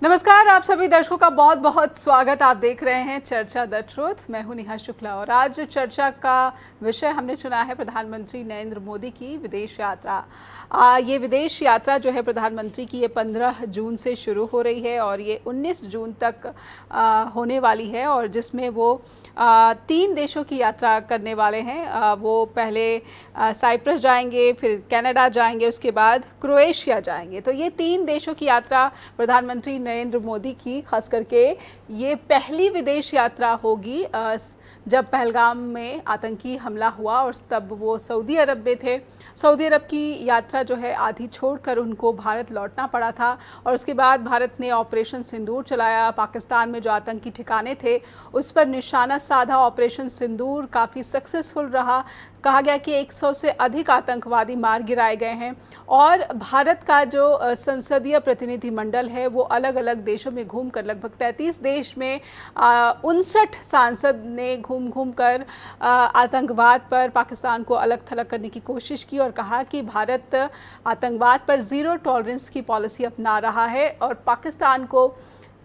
नमस्कार, आप सभी दर्शकों का बहुत बहुत स्वागत। आप देख रहे हैं चर्चा द ट्रुथ। मैं हूं नेहा शुक्ला और आज चर्चा का विषय हमने चुना है प्रधानमंत्री नरेंद्र मोदी की विदेश यात्रा। ये विदेश यात्रा जो है प्रधानमंत्री की ये 15 जून से शुरू हो रही है और ये 19 जून तक होने वाली है और जिसमें वो 3 देशों की यात्रा करने वाले हैं। वो पहले साइप्रस जाएंगे, फिर कनाडा जाएंगे, उसके बाद क्रोएशिया जाएंगे। तो ये 3 देशों की यात्रा प्रधानमंत्री नरेंद्र मोदी की खास करके ये पहली विदेश यात्रा होगी जब पहलगाम में आतंकी हमला हुआ और तब वो सऊदी अरब में थे। सऊदी अरब की यात्रा जो है आधी छोड़कर उनको भारत लौटना पड़ा था और उसके बाद भारत ने ऑपरेशन सिंदूर चलाया। पाकिस्तान में जो आतंकी ठिकाने थे उस पर निशाना साधा। ऑपरेशन सिंदूर काफ़ी सक्सेसफुल रहा। कहा गया कि 100 से अधिक आतंकवादी मार गिराए गए हैं और भारत का जो संसदीय प्रतिनिधिमंडल है वो अलग अलग देशों में घूमकर लगभग 33 देश में 59 सांसद ने घूम कर आतंकवाद पर पाकिस्तान को अलग थलग करने की कोशिश की और कहा कि भारत आतंकवाद पर ज़ीरो टॉलरेंस की पॉलिसी अपना रहा है और पाकिस्तान को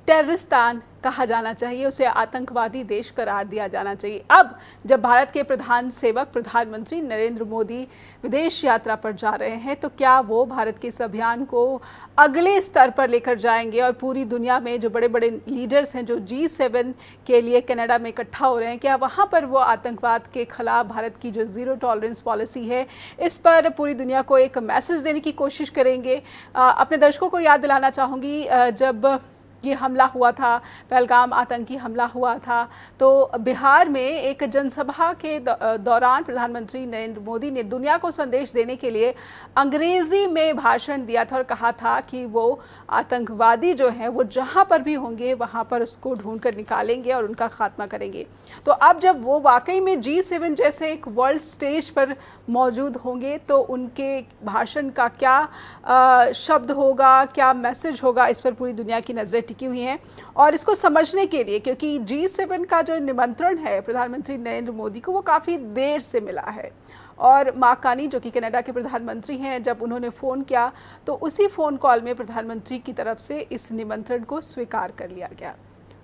टेररिस्तान कहा जाना चाहिए, उसे आतंकवादी देश करार दिया जाना चाहिए। अब जब भारत के प्रधान सेवक प्रधानमंत्री नरेंद्र मोदी विदेश यात्रा पर जा रहे हैं तो क्या वो भारत के इस अभियान को अगले स्तर पर लेकर जाएंगे और पूरी दुनिया में जो बड़े बड़े लीडर्स हैं जो G7 के लिए कनाडा में इकट्ठा हो रहे हैं, क्या वहाँ पर वो आतंकवाद के खिलाफ भारत की जो ज़ीरो टॉलरेंस पॉलिसी है इस पर पूरी दुनिया को एक मैसेज देने की कोशिश करेंगे। अपने दर्शकों को याद दिलाना चाहूँगी, जब ये हमला हुआ था, पहलगाम आतंकी हमला हुआ था, तो बिहार में एक जनसभा के दौरान प्रधानमंत्री नरेंद्र मोदी ने दुनिया को संदेश देने के लिए अंग्रेज़ी में भाषण दिया था और कहा था कि वो आतंकवादी जो हैं वो जहाँ पर भी होंगे वहाँ पर उसको ढूंढ कर निकालेंगे और उनका खात्मा करेंगे। तो अब जब वो वाकई में G7 जैसे एक वर्ल्ड स्टेज पर मौजूद होंगे तो उनके भाषण का क्या शब्द होगा, क्या मैसेज होगा, इस पर पूरी दुनिया की नज़रें टिकी हुई हैं। और इसको समझने के लिए, क्योंकि G7 का जो निमंत्रण है प्रधानमंत्री नरेंद्र मोदी को वो काफ़ी देर से मिला है और मार्क कार्नी जो कि कनाडा के प्रधानमंत्री हैं, जब उन्होंने फ़ोन किया तो उसी फ़ोन कॉल में प्रधानमंत्री की तरफ से इस निमंत्रण को स्वीकार कर लिया गया।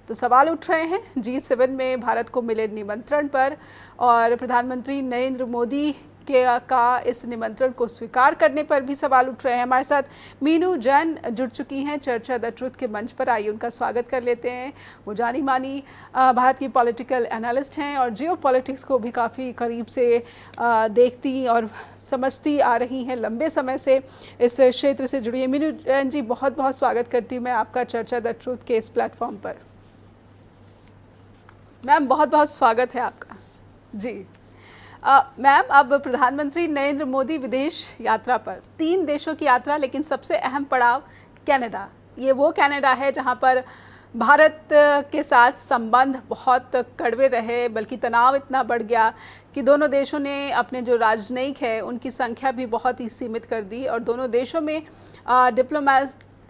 तो सवाल उठ रहे हैं G7 में भारत को मिले निमंत्रण पर और प्रधानमंत्री नरेंद्र मोदी का इस निमंत्रण को स्वीकार करने पर भी सवाल उठ रहे हैं। हमारे साथ मीनू जैन जुड़ चुकी हैं चर्चा द ट्रुथ के मंच पर। आइए उनका स्वागत कर लेते हैं। वो जानी मानी भारत की पॉलिटिकल एनालिस्ट हैं और जियो पॉलिटिक्स को भी काफ़ी करीब से देखती और समझती आ रही हैं, लंबे समय से इस क्षेत्र से जुड़ी है। मीनू जैन जी, बहुत बहुत स्वागत करती हूँ मैं आपका चर्चा द ट्रुथ के इस प्लेटफॉर्म पर। मैम, बहुत बहुत स्वागत है आपका। जी मैम, अब प्रधानमंत्री नरेंद्र मोदी विदेश यात्रा पर 3 देशों की यात्रा, लेकिन सबसे अहम पड़ाव कनाडा। ये वो कनाडा है जहां पर भारत के साथ संबंध बहुत कड़वे रहे, बल्कि तनाव इतना बढ़ गया कि दोनों देशों ने अपने जो राजनयिक है उनकी संख्या भी बहुत ही सीमित कर दी और दोनों देशों में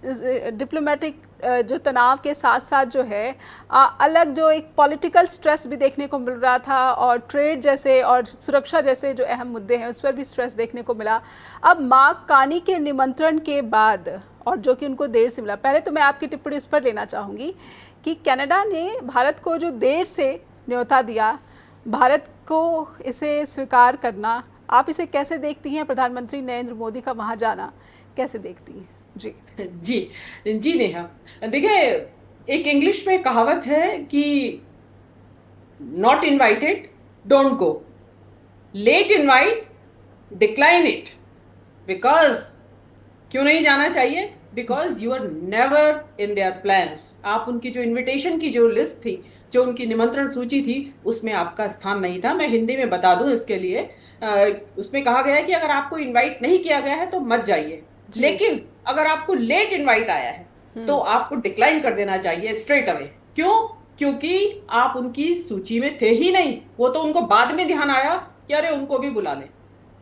डिप्लोमेटिक जो तनाव के साथ साथ जो है अलग जो एक पॉलिटिकल स्ट्रेस भी देखने को मिल रहा था और ट्रेड जैसे और सुरक्षा जैसे जो अहम मुद्दे हैं उस पर भी स्ट्रेस देखने को मिला। अब मार्क कार्नी के निमंत्रण के बाद और जो कि उनको देर से मिला, पहले तो मैं आपकी टिप्पणी उस पर लेना चाहूँगी कि कनाडा ने भारत को जो देर से न्योता दिया, भारत को इसे स्वीकार करना, आप इसे कैसे देखती हैं? प्रधानमंत्री नरेंद्र मोदी का वहाँ जाना कैसे देखती हैं? जी जी नेहा, देखिए, एक इंग्लिश में कहावत है कि not invited don't go, late invite decline it. Because क्यों नहीं जाना चाहिए? Because you are never in their plans. आप उनकी जो इनविटेशन की जो लिस्ट थी, जो उनकी निमंत्रण सूची थी, उसमें आपका स्थान नहीं था। मैं हिंदी में बता दूं इसके लिए, उसमें कहा गया है कि अगर आपको इनवाइट नहीं किया गया है तो मत जाइए, लेकिन अगर आपको लेट इनवाइट आया है तो आपको डिक्लाइन कर देना चाहिए स्ट्रेट अवे। क्यों? क्योंकि आप उनकी सूची में थे ही नहीं। वो तो उनको बाद में ध्यान आया कि अरे उनको भी बुला लें,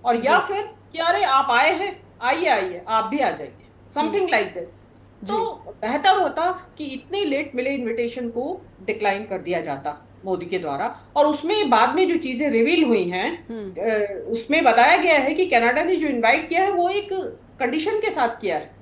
और या फिर कि अरे आप आए हैं, आइए आइए आप भी आ जाइए, समथिंग लाइक दिस। तो बेहतर होता कि इतने लेट मिले इनविटेशन को डिक्लाइन कर दिया जाता मोदी के द्वारा। और उसमें बाद में जो चीजें रिवील हुई हैं उसमें बताया गया है कि कनाडा ने जो इनवाइट किया है वो एक कंडीशन के साथ किया है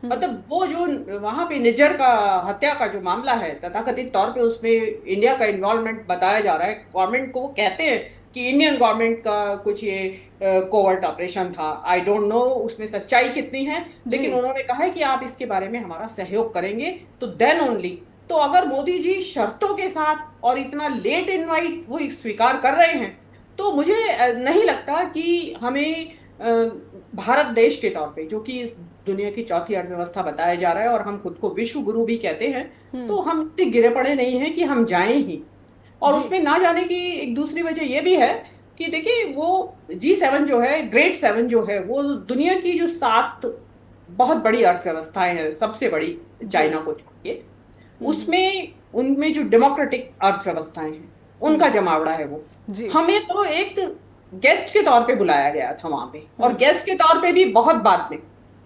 मतलब वो जो वहां पे निज्जर का हत्या का जो मामला है, तथाकथित तौर पे उसमें इंडिया का इन्वॉल्वमेंट बताया जा रहा है। गवर्नमेंट को वो कहते हैं कि इंडियन गवर्नमेंट का कुछ ये कोवर्ट ऑपरेशन था। आई डोंट नो उसमें सच्चाई कितनी है, जी लेकिन उन्होंने कहा है कि आप इसके बारे में हमारा सहयोग करेंगे तो देन ओनली। तो अगर मोदी जी शर्तों के साथ और इतना लेट इनवाइट वो स्वीकार कर रहे हैं, तो मुझे नहीं लगता कि हमें भारत देश के तौर पे, जो कि इस दुनिया की चौथी अर्थव्यवस्था बताया जा रहा है और हम खुद को विश्व गुरु भी कहते हैं, तो हम इतने गिरे पड़े नहीं हैं कि हम जाएं ही। और जी उसमें ना जाने की एक दूसरी वजह यह भी है कि देखिए, वो G7 जो है, ग्रेट सेवन जो है, वो दुनिया की जो 7 बहुत बड़ी अर्थव्यवस्थाएं हैं, सबसे बड़ी जी चाइना को छोड़ के, उसमें उनमें जो डेमोक्रेटिक अर्थव्यवस्थाएं हैं उनका जमावड़ा है वो। जी हमें तो एक गेस्ट के तौर पे बुलाया गया था वहां पे, और गेस्ट के तौर पे भी बहुत बाद में,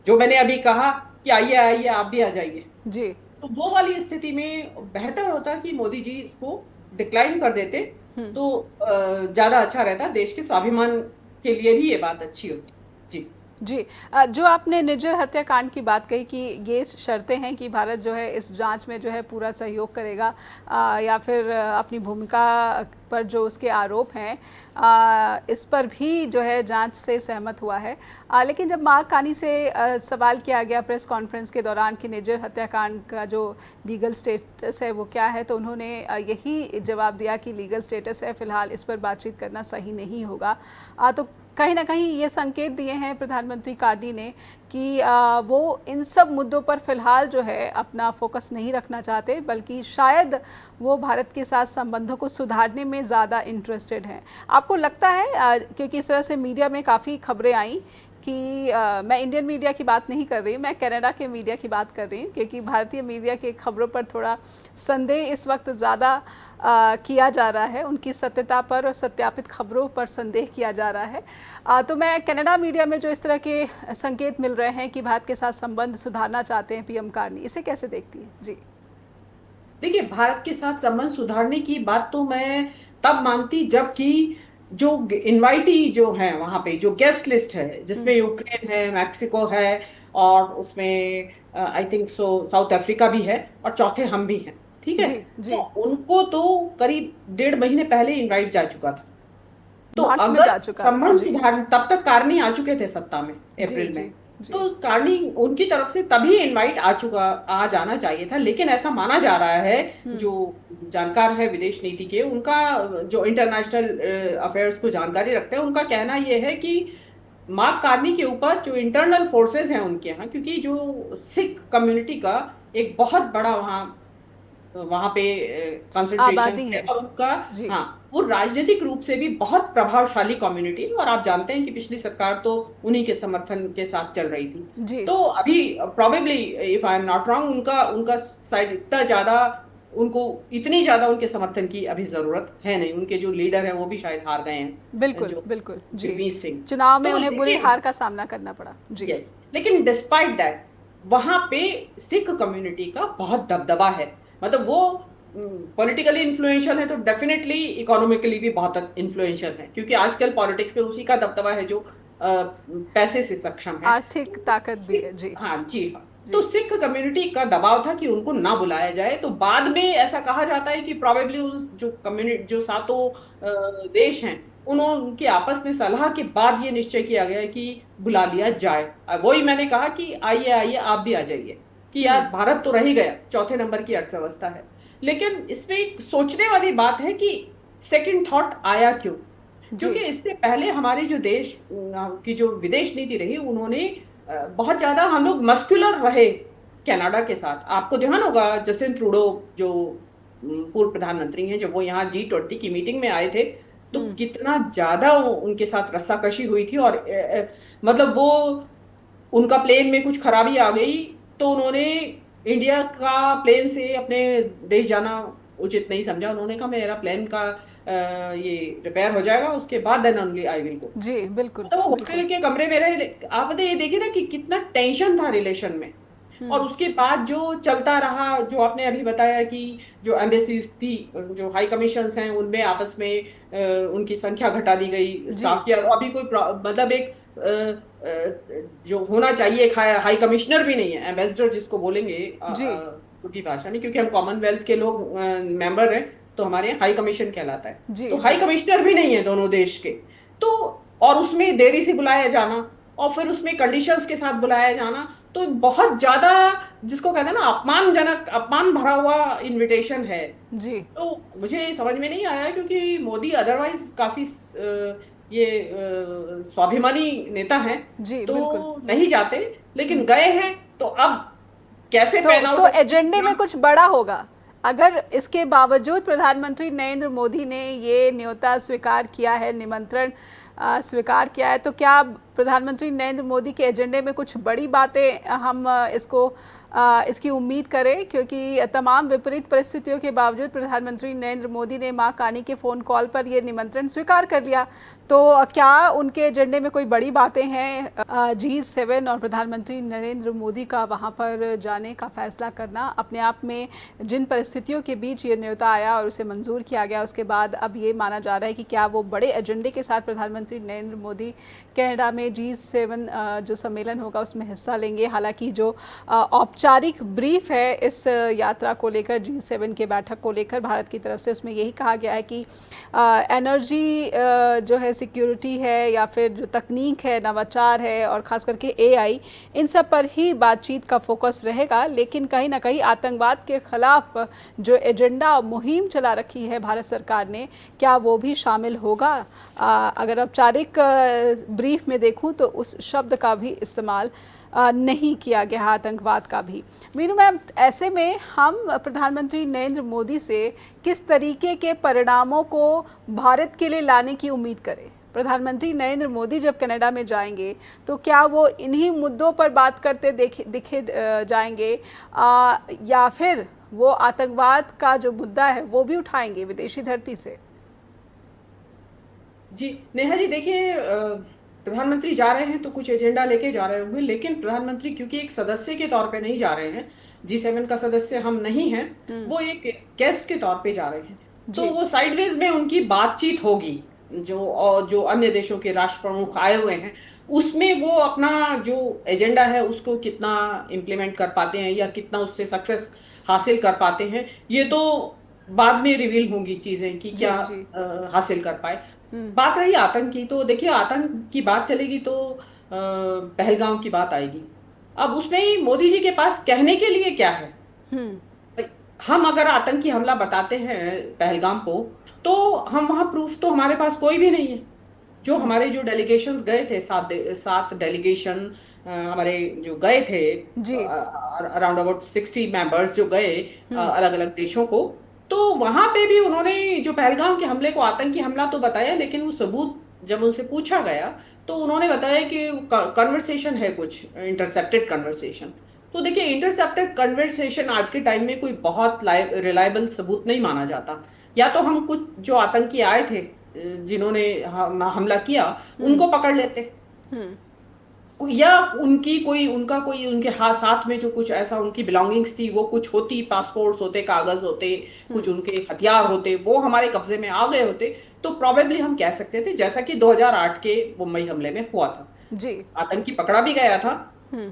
जो मैंने अभी कहा कि आइए आइए आप भी आ जाइए। जी तो वो वाली स्थिति में बेहतर होता कि मोदी जी इसको डिक्लाइन कर देते, तो ज्यादा अच्छा रहता, देश के स्वाभिमान के लिए भी ये बात अच्छी होती। जी जी जो आपने निज्जर हत्याकांड की बात कही कि ये शर्तें हैं कि भारत जो है इस जांच में जो है पूरा सहयोग करेगा, या फिर अपनी भूमिका पर जो उसके आरोप हैं इस पर भी जो है जांच से सहमत हुआ है। लेकिन जब मार्क कानी से सवाल किया गया प्रेस कॉन्फ्रेंस के दौरान कि निज्जर हत्याकांड का जो लीगल स्टेटस है वो क्या है, तो उन्होंने यही जवाब दिया कि लीगल स्टेटस है, फिलहाल इस पर बातचीत करना सही नहीं होगा। तो कहीं ना कहीं ये संकेत दिए हैं प्रधानमंत्री कार्डी ने कि वो इन सब मुद्दों पर फिलहाल जो है अपना फोकस नहीं रखना चाहते, बल्कि शायद वो भारत के साथ संबंधों को सुधारने में ज़्यादा इंटरेस्टेड हैं। आपको लगता है क्योंकि इस तरह से मीडिया में काफ़ी खबरें आई कि मैं इंडियन मीडिया की बात नहीं कर रही हूँ, मैं कनाडा के मीडिया की बात कर रही हूँ, क्योंकि भारतीय मीडिया के खबरों पर थोड़ा संदेह इस वक्त ज़्यादा किया जा रहा है, उनकी सत्यता पर और सत्यापित खबरों पर संदेह किया जा रहा है। तो मैं कनाडा मीडिया में जो इस तरह के संकेत मिल रहे हैं कि भारत के साथ संबंध सुधारना चाहते हैं पीएम कार्नी, इसे कैसे देखती हैं? जी देखिए, भारत के साथ संबंध सुधारने की बात तो मैं तब मानती जबकि जो इनवाइटी जो है वहां पे, जो गेस्ट लिस्ट है जिसमें यूक्रेन है, मैक्सिको है, और उसमें I think so south Africa भी है, और चौथे हम भी हैं, ठीक है। जी तो जी उनको तो करीब 1.5 महीने पहले इनवाइट जा चुका था। तो मार्च में अगर जा चुका था। संबंध जी सुधार, तब तक कार्नी आ चुके थे सत्ता में जी अप्रैल में, जी जी तो कार्नी उनकी तरफ से तभी इनवाइट आ जाना चाहिए था। लेकिन ऐसा माना जा रहा है, जो जानकार है विदेश नीति के, उनका जो इंटरनेशनल अफेयर्स को जानकारी रखते हैं, उनका कहना यह है कि मार्क कार्नी के ऊपर जो इंटरनल फोर्सेस हैं उनके यहाँ, क्योंकि जो सिख कम्युनिटी का एक बहुत बड़ा वहाँ वहां पे कंसंट्रेशन आबादी है, है। और उनका, जी हाँ, वो राजनीतिक रूप से भी बहुत प्रभावशाली कम्युनिटी है। और आप जानते हैं कि पिछली सरकार तो उन्हीं के समर्थन के साथ चल रही थी। जी तो अभी probably, if I am not wrong, उनका उनका साइड इतना ज्यादा, उनको इतनी ज्यादा उनके समर्थन की अभी जरूरत है नहीं। उनके जो लीडर है वो भी शायद हार गए हैं, बिल्कुल जो बिल्कुल। जी जगमीत सिंह। चुनाव में तो उन्हें बुरी लेकिन, हार का सामना करना पड़ा। जी यस, लेकिन डिस्पाइट दैट, वहां पे सिख कम्युनिटी का बहुत दबदबा है। मतलब वो पॉलिटिकली इन्फ्लुएंशियल है, तो डेफिनेटली इकोनॉमिकली भी बहुत इन्फ्लुएंशियल है, क्योंकि आजकल पॉलिटिक्स में उसी का दबदबा है जो पैसे से सक्षम है। आर्थिक तो ताकत भी है। सिख, जी हाँ जी हाँ, तो जी सिख कम्युनिटी का दबाव था कि उनको ना बुलाया जाए। तो बाद में ऐसा कहा जाता है कि प्रोबेबली उन जो कम्युनिटी, जो सातों देश हैं, उनके आपस में सलाह के बाद ये निश्चय किया गया कि बुला लिया जाए। वही मैंने कहा कि आइए आइए आप भी आ जाइए, कि यार भारत तो रह ही गया, चौथे नंबर की अर्थव्यवस्था है। लेकिन इसमें एक सोचने वाली बात है कि सेकंड थॉट आया क्यों। जी क्योंकि इससे पहले हमारी जो देश की जो विदेश नीति रही, उन्होंने बहुत ज्यादा हम लोग मस्कुलर रहे कनाडा के साथ। आपको ध्यान होगा जस्टिन ट्रूडो, जो पूर्व प्रधानमंत्री हैं, जब वो यहाँ G20 की मीटिंग में आए थे, तो कितना ज्यादा उनके साथ रस्साकशी हुई थी। और मतलब वो, उनका प्लेन में कुछ खराबी आ गई, तो उन्होंने इंडिया का प्लेन से अपने देश जाना उचित नहीं समझा। उन्होंने कहा मेरा प्लेन का ये रिपेयर हो जाएगा, उसके बाद then only I will go. जी बिल्कुल तो वो बिल्कुल। होटल के कमरे में रहे। आपने ये देखिए ना कि कितना टेंशन था रिलेशन में। और उसके बाद जो चलता रहा, जो आपने अभी बताया कि जो एम्बेसीज थी, जो हाई कमीशंस हैं, उनमें आपस में उनकी संख्या घटा दी गई जी स्टाफ की। और अभी कोई मतलब एक जो होना चाहिए, एक हाई कमिश्नर भी नहीं है, एम्बेसडर जिसको बोलेंगे जी उनकी भाषा नहीं, क्योंकि हम कॉमनवेल्थ के लोग मेंबर हैं, तो हमारे यहाँ हाई कमीशन कहलाता है। जी तो जी। हाई कमिश्नर भी नहीं है दोनों देश के। तो और उसमें देरी से बुलाया जाना, और फिर उसमें कंडीशंस के साथ बुलाया जाना, तो बहुत ज्यादा, जिसको कहते हैं ना, अपमानजनक, अपमान भरा हुआ इनविटेशन है। जी तो मुझे समझ में नहीं आया, क्योंकि मोदी अदरवाइज काफी ये स्वाभिमानी नेता हैं, जी तो बिल्कुल। नहीं जाते, लेकिन हम्म। गए हैं, तो अब कैसे पैन आउट तो होगा एजेंडे क्या? में कुछ बड़ा होगा अगर इसके बावजूद प्रधानमंत्री नरेंद्र मोदी ने ये न्योता स्वीकार किया है, निमंत्रण स्वीकार किया है, तो क्या प्रधानमंत्री नरेंद्र मोदी के एजेंडे में कुछ बड़ी बातें हम इसकी उम्मीद करें? क्योंकि तमाम विपरीत परिस्थितियों के बावजूद प्रधानमंत्री नरेंद्र मोदी ने मां कानी के फ़ोन कॉल पर ये निमंत्रण स्वीकार कर लिया, तो क्या उनके एजेंडे में कोई बड़ी बातें हैं? G7 और प्रधानमंत्री नरेंद्र मोदी का वहां पर जाने का फैसला करना अपने आप में, जिन परिस्थितियों के बीच ये न्योता आया और उसे मंजूर किया गया, उसके बाद अब ये माना जा रहा है कि क्या वो बड़े एजेंडे के साथ प्रधानमंत्री नरेंद्र मोदी कनाडा में G7 जो सम्मेलन होगा उसमें हिस्सा लेंगे। हालांकि जो औपचारिक ब्रीफ है इस यात्रा को लेकर, G7 के बैठक को लेकर भारत की तरफ से, उसमें यही कहा गया है कि एनर्जी जो है, सिक्योरिटी है, या फिर जो तकनीक है, नवाचार है, और ख़ास करके AI, इन सब पर ही बातचीत का फोकस रहेगा। लेकिन कहीं ना कहीं आतंकवाद के ख़िलाफ़ जो एजेंडा मुहिम चला रखी है भारत सरकार ने, क्या वो भी शामिल होगा? अगर औपचारिक ब्रीफ में देखूं तो उस शब्द का भी इस्तेमाल नहीं किया गया, आतंकवाद का भी। मीनू मैम, ऐसे में हम प्रधानमंत्री नरेंद्र मोदी से किस तरीके के परिणामों को भारत के लिए लाने की उम्मीद करें? प्रधानमंत्री नरेंद्र मोदी जब कनाडा में जाएंगे तो क्या वो इन्हीं मुद्दों पर बात करते दिखे जाएंगे, या फिर वो आतंकवाद का जो मुद्दा है वो भी उठाएंगे विदेशी धरती से? जी नेहा जी, देखिए, प्रधानमंत्री जा रहे हैं तो कुछ एजेंडा लेके जा रहे होंगे, लेकिन प्रधानमंत्री क्योंकि एक सदस्य के तौर पे नहीं जा रहे हैं, G7 का सदस्य हम नहीं हैं, वो एक गेस्ट के तौर पे जा रहे हैं, तो जी वो साइडवेज में उनकी बातचीत होगी। जो अन्य देशों के राष्ट्र प्रमुख आए हुए हैं, उसमें वो अपना जो एजेंडा है उसको कितना इम्प्लीमेंट कर पाते हैं, या कितना उससे सक्सेस हासिल कर पाते हैं, ये तो बाद में रिवील होंगी चीजें कि जी क्या जी। हासिल कर पाए। बात रही आतंक की, तो देखिए, आतंक की बात चलेगी तो पहलगाम की बात आएगी। अब उसमें ही मोदी जी के पास कहने के लिए क्या है? हम्म। भाई, हम अगर आतंकी हमला बताते हैं पहलगाम को, तो हम वहां प्रूफ तो हमारे पास कोई भी नहीं है। जो हमारे जो डेलीगेशंस गए थे, सात डेलीगेशन हमारे जो गए थे, जी। अराउंड अबाउट 60 मेंबर्स जो गए अलग अलग देशों को, तो वहां पे भी उन्होंने जो पहलगाम के हमले को आतंकी हमला तो बताया, लेकिन वो सबूत जब उनसे पूछा गया तो उन्होंने बताया कि कन्वर्सेशन है, कुछ इंटरसेप्टेड कन्वर्सेशन। तो देखिए, इंटरसेप्टेड कन्वर्सेशन आज के टाइम में कोई बहुत रिलायबल सबूत नहीं माना जाता। या तो हम कुछ जो आतंकी आए थे, जिन्होंने हमला किया, उनको पकड़ लेते, हम्म। या उनका कोई उनके हाथ साथ में जो कुछ ऐसा उनकी बिलोंगिंग्स थी, वो कुछ होती, पासपोर्ट्स होते, कागज होते, कुछ उनके हथियार होते, वो हमारे कब्जे में आ गए होते, तो प्रोबेबली हम कह सकते थे, जैसा कि 2008 के मुंबई हमले में हुआ था। जी। आतंकी पकड़ा भी गया था,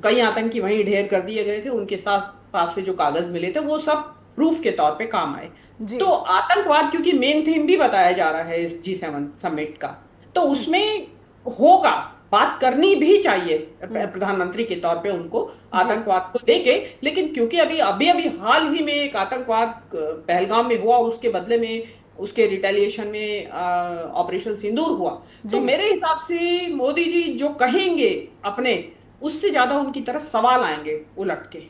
कई आतंकी वहीं ढेर कर दिए गए थे, उनके साथ पास से जो कागज मिले थे वो सब प्रूफ के तौर पे काम आए। जी। तो आतंकवाद क्योंकि मेन थीम भी बताया जा रहा है इस G7 समिट का, तो उसमें होगा, बात करनी भी चाहिए प्रधानमंत्री के तौर पे उनको जी आतंकवाद को लेके। लेकिन क्योंकि अभी अभी अभी हाल ही में एक आतंकवाद पहलगाम में हुआ, और उसके बदले में, उसके रिटेलिएशन में ऑपरेशन सिंदूर हुआ, तो जी। मेरे हिसाब से मोदी जी जो कहेंगे अपने, उससे ज्यादा उनकी तरफ सवाल आएंगे उलट के।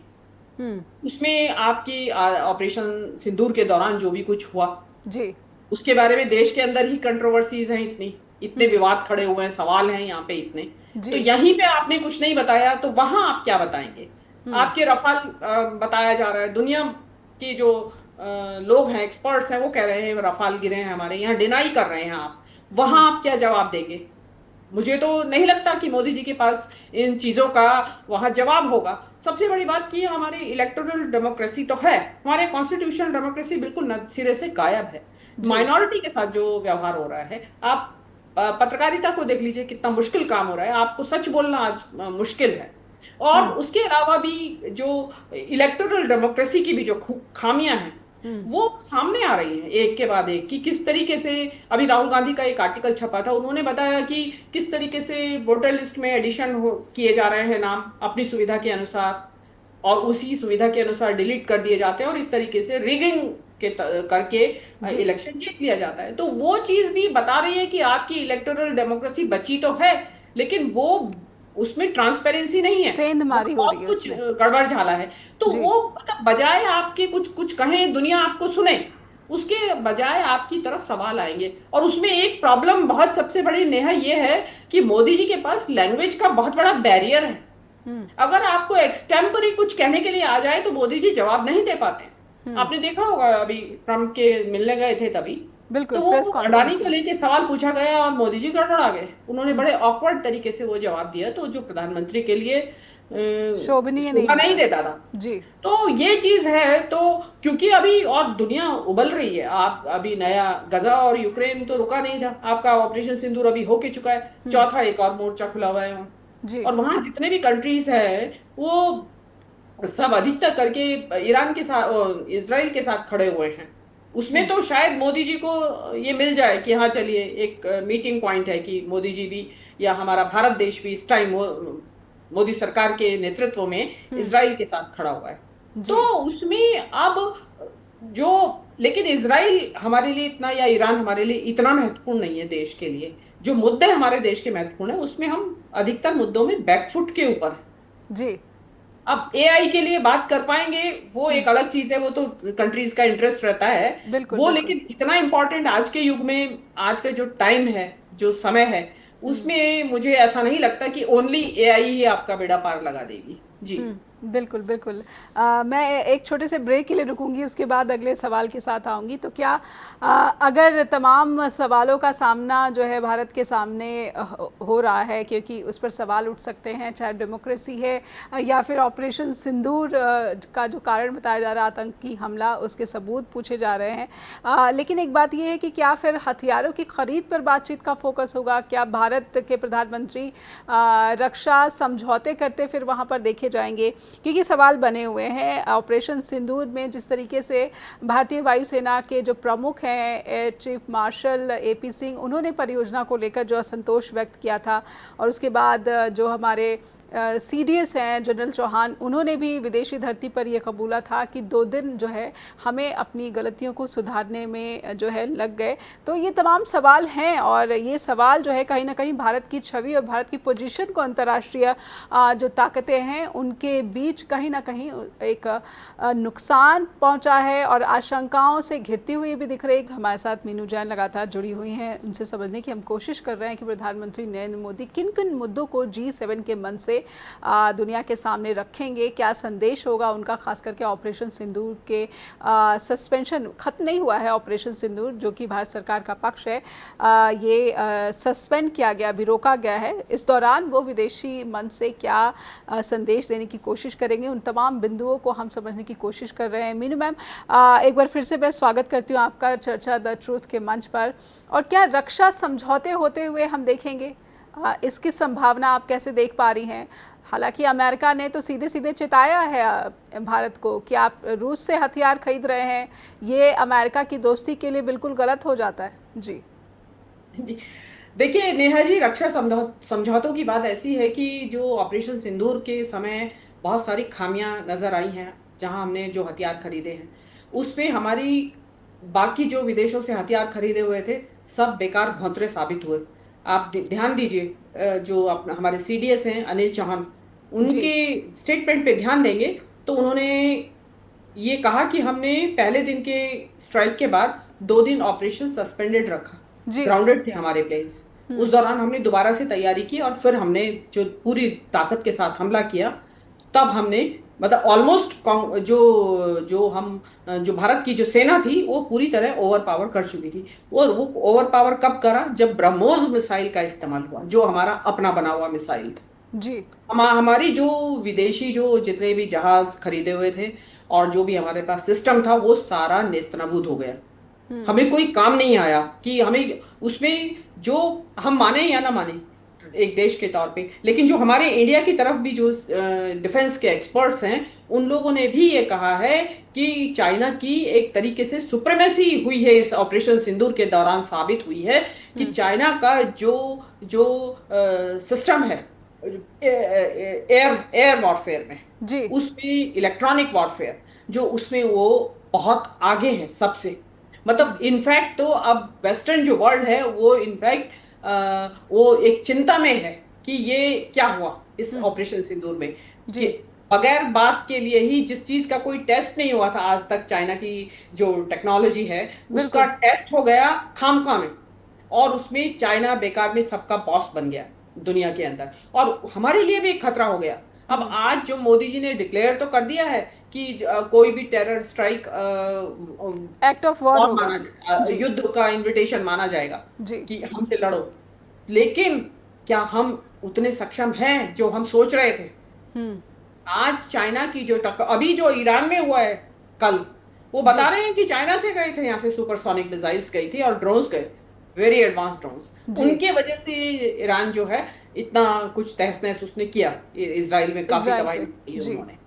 हम्म। उसमें आपकी ऑपरेशन सिंदूर के दौरान जो भी कुछ हुआ, जी उसके बारे में देश के अंदर ही कंट्रोवर्सीज हैं, इतने विवाद खड़े हुए हैं, सवाल हैं यहाँ पे इतने। तो जी। यहीं पे आपने कुछ नहीं बताया, तो वहां आप क्या बताएंगे? आपके रफाल बताया जा रहा है, दुनिया के जो लोग हैं, एक्सपर्ट्स हैं, वो कह रहे हैं रफाल गिरे हैं हमारे यहाँ, डिनाई कर रहे हैं आप, वहां आप क्या जवाब देंगे? मुझे तो नहीं लगता कि मोदी जी के पास इन चीजों का वहां जवाब होगा। सबसे बड़ी बात की, हमारी इलेक्टोरल डेमोक्रेसी तो है, हमारे कॉन्स्टिट्यूशनल डेमोक्रेसी बिल्कुल सिरे से गायब है। जी। माइनॉरिटी के साथ जो व्यवहार हो रहा है, आप पत्रकारिता को देख लीजिए, कितना मुश्किल काम हो रहा है, आपको सच बोलना आज मुश्किल है। और उसके अलावा भी जो इलेक्टोरल डेमोक्रेसी की भी जो खामियां हैं वो सामने आ रही हैं एक के बाद एक, कि किस तरीके से अभी राहुल गांधी का एक आर्टिकल छपा था, उन्होंने बताया कि किस तरीके से वोटर लिस्ट में एडिशन किए जा रहे हैं नाम अपनी सुविधा के अनुसार, और उसी सुविधा के अनुसार डिलीट कर दिए जाते हैं, और इस तरीके से रिगिंग करके इलेक्शन जीत लिया जाता है। तो वो चीज भी बता रही है कि आपकी इलेक्टोरल डेमोक्रेसी बची तो है, लेकिन वो उसमें ट्रांसपेरेंसी नहीं है, वो सेंधमारी हो रही बहुत है कुछ उसमें। गड़बड़ झाला है। तो जी। वो मतलब बजाय आपके कुछ कुछ कहें, दुनिया आपको सुने, उसके बजाय आपकी तरफ सवाल आएंगे। और उसमें एक प्रॉब्लम बहुत सबसे बड़ी नेहा ये है कि मोदी जी के पास लैंग्वेज का बहुत बड़ा बैरियर है। अगर आपको एक्सटेम्परी कुछ कहने के लिए आ जाए तो मोदी जी जवाब नहीं दे पाते। आपने देखा होगा अभी ट्रम्प के मिलने गए थे तभी, बिल्कुल, तो वो प्रेस अडानी कॉन्फ्रेंस को में। लेके सवाल पूछा गया और मोदी जी गड़बड़ा गए, उन्होंने बड़े ऑकवर्ड तरीके से वो जवाब दिया, तो जो प्रधानमंत्री के लिए शोभनीय नहीं शोभा नहीं होता। देता था। जी। तो ये चीज है, तो क्योंकि अभी और दुनिया उबल रही है, आप अभी नया गजा और यूक्रेन तो रुका नहीं था, आपका ऑपरेशन सिंदूर अभी हो के चुका है, चौथा एक और मोर्चा खुला हुआ है वहाँ। जी। और वहां जितने भी कंट्रीज है वो सब अधिकतर करके ईरान के साथ और इसराइल के साथ खड़े हुए हैं। उसमें तो शायद मोदी जी को ये मिल जाए कि हाँ चलिए एक मीटिंग पॉइंट है कि मोदी जी भी या हमारा भारत देश भी इस टाइम मोदी सरकार के नेतृत्व में इसराइल के साथ खड़ा हुआ है। तो जी। उसमें अब जो, लेकिन इसराइल हमारे लिए इतना या ईरान हमारे लिए इतना महत्वपूर्ण नहीं है देश के लिए। जो मुद्दे हमारे देश के महत्वपूर्ण है उसमें हम अधिकतर मुद्दों में बैकफुट के ऊपर हैं। जी। अब एआई के लिए बात कर पाएंगे वो एक अलग चीज है, वो तो कंट्रीज का इंटरेस्ट रहता है बिल्कुल, वो, बिल्कुल। लेकिन इतना इंपॉर्टेंट आज के युग में, आज का जो टाइम है, जो समय है, उसमें मुझे ऐसा नहीं लगता कि ओनली एआई ही आपका बेड़ा पार लगा देगी। जी। बिल्कुल, बिल्कुल। मैं एक छोटे से ब्रेक के लिए रुकूंगी, उसके बाद अगले सवाल के साथ आऊंगी। तो क्या अगर तमाम सवालों का सामना जो है भारत के सामने हो रहा है, क्योंकि उस पर सवाल उठ सकते हैं, चाहे डेमोक्रेसी है या फिर ऑपरेशन सिंदूर का जो कारण बताया जा रहा आतंकी हमला, उसके सबूत पूछे जा रहे हैं, लेकिन एक बात यह है कि क्या फिर हथियारों की खरीद पर बातचीत का फोकस होगा? क्या भारत के प्रधानमंत्री रक्षा समझौते करते फिर वहाँ पर देखे जाएंगे? क्योंकि सवाल बने हुए हैं ऑपरेशन सिंदूर में, जिस तरीके से भारतीय वायुसेना के जो प्रमुख हैं air chief marshal AP Singh, उन्होंने परियोजना को लेकर जो असंतोष व्यक्त किया था, और उसके बाद जो हमारे सीडीएस हैं जनरल चौहान, उन्होंने भी विदेशी धरती पर यह कबूला था कि 2 दिन जो है हमें अपनी गलतियों को सुधारने में जो है लग गए। तो ये तमाम सवाल हैं, और ये सवाल जो है कहीं ना कहीं भारत की छवि और भारत की पोजीशन को अंतर्राष्ट्रीय जो ताकतें हैं उनके बीच कहीं ना कहीं एक नुकसान पहुंचा है, और आशंकाओं से घिरती हुई भी दिख रही है। हमारे साथ मीनू जैन लगातार जुड़ी हुई हैं, उनसे समझने की हम कोशिश कर रहे हैं कि प्रधानमंत्री नरेंद्र मोदी किन किन मुद्दों को G7 के मंच से दुनिया के सामने रखेंगे, क्या संदेश होगा उनका, खास करके ऑपरेशन सिंदूर के सस्पेंशन खत्म नहीं हुआ है। ऑपरेशन सिंदूर जो कि भारत सरकार का पक्ष है, ये सस्पेंड किया गया, अभी रोका गया है। इस दौरान वो विदेशी मंच से क्या संदेश देने की कोशिश करेंगे, उन तमाम बिंदुओं को हम समझने की कोशिश कर रहे हैं। मीनू मैम, एक बार फिर से मैं स्वागत करती हूँ आपका चर्चा द ट्रूथ के मंच पर। और क्या रक्षा समझौते होते हुए हम देखेंगे, इसकी संभावना आप कैसे देख पा रही हैं? हालांकि अमेरिका ने तो सीधे सीधे चिताया है भारत को कि आप रूस से हथियार खरीद रहे हैं, ये अमेरिका की दोस्ती के लिए बिल्कुल गलत हो जाता है। जी जी, देखिए नेहा जी, रक्षा समझौतों की बात ऐसी है कि जो ऑपरेशन सिंदूर के समय बहुत सारी खामियां नजर आई हैं, जहां हमने जो हथियार खरीदे हैं उसमें हमारी बाकी जो विदेशों से हथियार खरीदे हुए थे सब बेकार भौंतरे साबित हुए। आप ध्यान दीजिए, जो अपना हमारे सीडीएस हैं अनिल चौहान, जी। उनके स्टेटमेंट पे ध्यान देंगे तो उन्होंने ये कहा कि हमने पहले दिन के स्ट्राइक के बाद 2 दिन ऑपरेशन सस्पेंडेड रखा, जी। ग्राउंडेड थे हमारे प्लेन्स। उस दौरान हमने दोबारा से तैयारी की और फिर हमने जो पूरी ताकत के साथ हमला किया, तब हमने मतलब ऑलमोस्ट जो भारत की जो सेना थी वो पूरी तरह ओवर पावर कर चुकी थी। और वो ओवर पावर कब करा, जब ब्रह्मोस मिसाइल का इस्तेमाल हुआ, जो हमारा अपना बना हुआ मिसाइल था। जी। हमारी जो विदेशी जो जितने भी जहाज खरीदे हुए थे और जो भी हमारे पास सिस्टम था वो सारा नेस्तनाबूद हो गया। हमें कोई काम नहीं आया कि हमें उसमें, जो हम माने या ना माने एक देश के तौर पे, लेकिन जो हमारे इंडिया की तरफ भी जो डिफेंस के एक्सपर्ट्स हैं, उन लोगों ने भी ये कहा है कि चाइना की एक तरीके से सुप्रीमेसी हुई है इस ऑपरेशन सिंदूर के दौरान, साबित हुई है कि चाइना का जो जो सिस्टम है एयर एयर वॉरफेयर में, जी। उसमें इलेक्ट्रॉनिक वॉरफेयर, जो उसमें वो बहुत आगे है सबसे। मतलब इनफैक्ट तो अब वेस्टर्न जो वर्ल्ड है वो इनफैक्ट वो एक चिंता में है कि ये क्या हुआ इस ऑपरेशन सिंदूर में, जी। कि बगैर बात के लिए ही, जिस चीज का कोई टेस्ट नहीं हुआ था आज तक, चाइना की जो टेक्नोलॉजी है उसका बिल्कुल। टेस्ट हो गया खामखा में, और उसमें चाइना बेकार में सबका बॉस बन गया दुनिया के अंदर, और हमारे लिए भी एक खतरा हो गया। अब आज जो मोदी जी ने डिक्लेयर तो कर दिया है कि कोई भी terror strike act of war और होगा। जी। युद्ध का इनविटेशन माना जाएगा जी। कि हमसे लड़ो, लेकिन क्या हम उतने सक्षम हैं जो हम सोच रहे थे? आज चाइना की जो टक्कर अभी जो ईरान में हुआ है कल, वो जी। बता रहे हैं कि चाइना से गए थे, यहाँ से सुपरसोनिक मिसाइल्स गई थी और ड्रोन्स गए थे, वेरी एडवांस ड्रोन्स। जी। उनके वजह से ईरान जो है इतना कुछ तहस नहस उसने किया, इजराइल में काफी इजराइल तबाही पे। मचाई है जी। उन्होंने।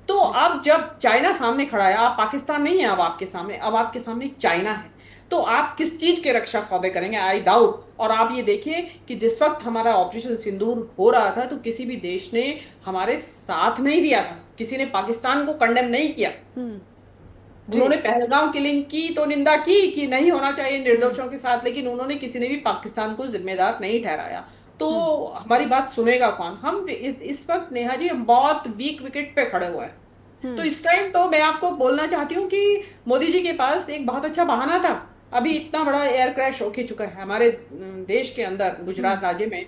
तो जी। अब जब चाइना सामने खड़ा है, आप पाकिस्तान नहीं है अब आपके सामने, अब आपके सामने चाइना है, तो आप किस चीज के रक्षा सौदे करेंगे? I doubt. और आप ये देखिए कि जिस वक्त हमारा ऑपरेशन सिंदूर हो रहा था तो किसी भी देश ने हमारे साथ नहीं दिया था, किसी ने पाकिस्तान को कंडेम नहीं किया। जी। उन्होंने पहलगाम किलिंग की तो निंदा की कि नहीं होना चाहिए निर्दोषों के साथ, लेकिन उन्होंने किसी ने भी पाकिस्तान को जिम्मेदार नहीं ठहराया। तो हमारी बात सुनेगा कौन? हम इस वक्त नेहा जी हम बहुत वीक विकेट पे खड़े हुए हैं। तो इस टाइम तो मैं आपको बोलना चाहती हूँ कि मोदी जी के पास एक बहुत अच्छा बहाना था। अभी इतना बड़ा एयर क्रैश हो चुका है हमारे देश के अंदर, गुजरात राज्य में